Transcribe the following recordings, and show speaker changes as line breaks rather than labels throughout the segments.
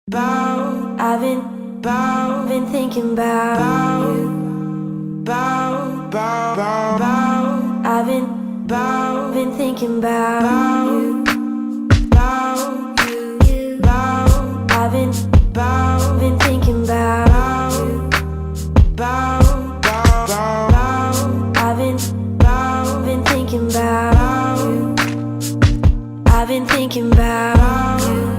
Been thinking about you. I've been thinking about you. I've been thinking about you. I've been thinking about you. I've been thinking about you.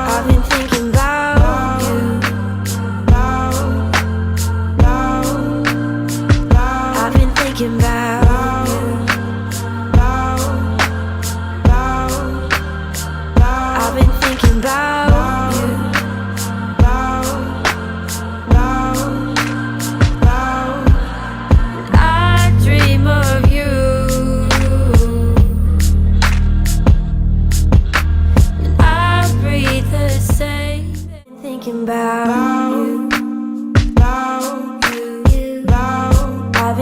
I've been thinking about you. I've been thinking about you. I've been thinking about you. I dream of you. And I breathe the same. Thinking about you. I've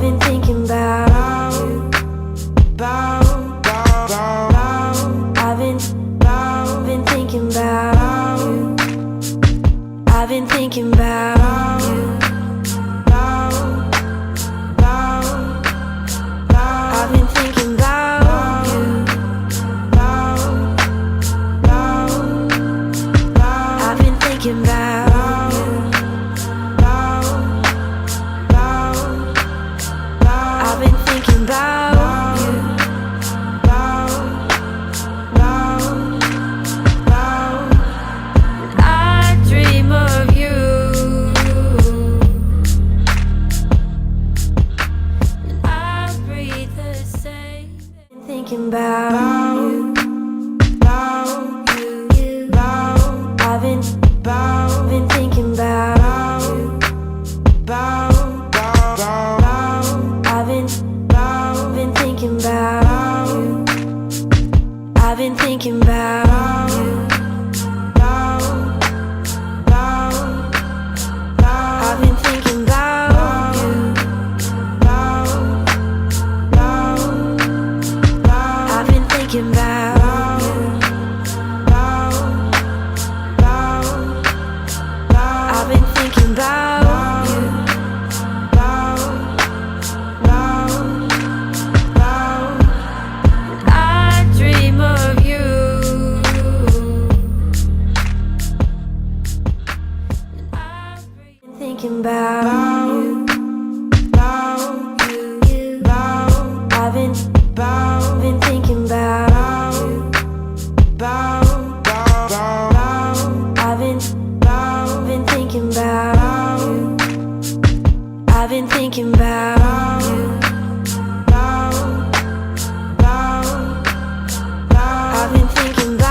been thinking about you. I've been thinking about you. I've been thinking about you. I've been thinking about you. I've been thinking about you. I've been thinking about you. I dream of you. And I breathe the same. Thinking about you. I've been thinking about you. I've been thinking about you. I've been thinking about you. I've been thinking about you. I've been thinking about you. I've been thinking about you. I dream of you. And I've been thinking about you. I've been thinking about you. I've been thinking about you. I've been thinking about you. I've been thinking about you.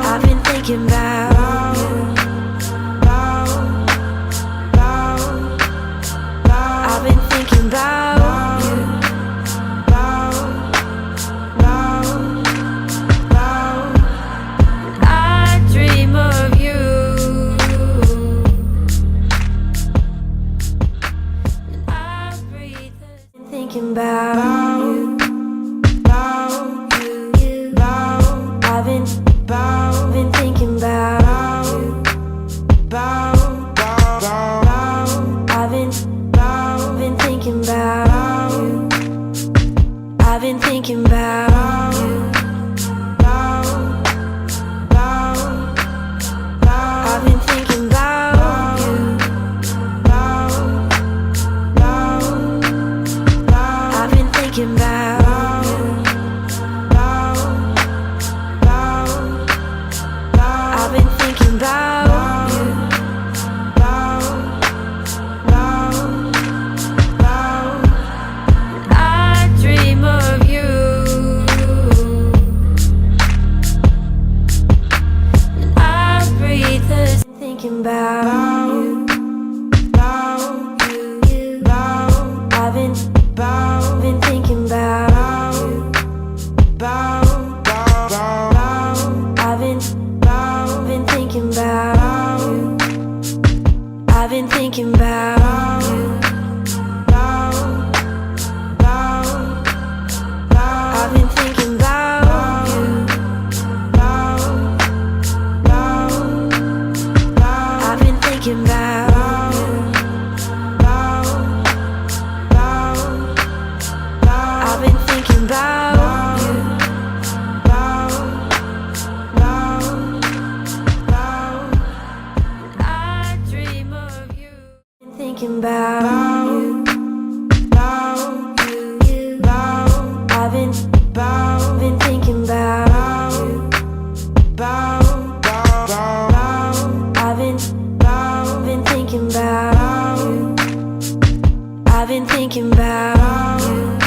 I've been thinking about you. I've been thinking about you. I dream of you. And I breathe the thinking about you. I've been thinking about you. I've been thinking about you. I've been thinking about you. I've been thinking about you. I've been thinking about you. I've been thinking about you. I dream of you. And I breathe the thinking about you. I've been thinking about you. I've been thinking about you. I've been thinking about you. I've been thinking about you.